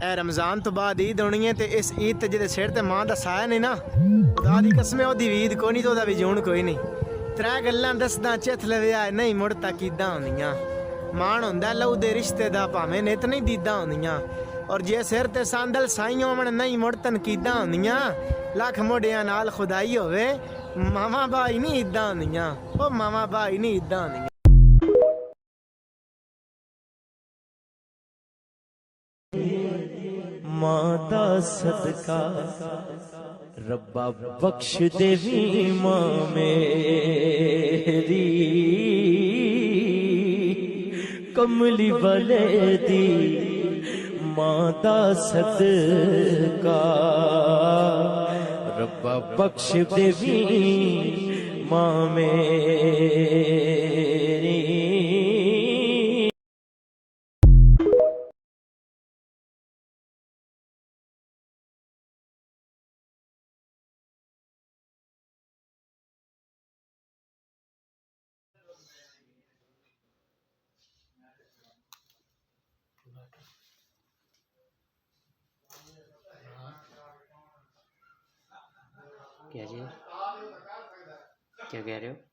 ए रमज़ान तो बाद ईद होनी है, तो इस ईद ते जिहदे सिर ते मां दा साया नहीं ना, खुदा दी कसम ओदी भी ईद कोई नहीं, तो ओदा भी जून कोई नहीं। त्रै गल्लां दसदा चित्त लविया नहीं मुड़ ताकीदां होंदियां। मान हुंदा लहू दे रिश्ते दा भावें नित नहीं दीदां होंदियां, और जे सिर ते सांदल साई होवन नहीं मुड़ तनकीदां होंदियां। लख मोढ़ियां नाल खुदाई होवे, मामा भाई नहीं ईदां होंदियां, ओ मामा भाई नहीं ईदां होंदियां। माता सदका रब्बा बख्श देवी मां मेरी, कमली वाले दी माता सदका रब्बा बख्श देवी मां मेरी। क्या जी, क्या कह रहे हो?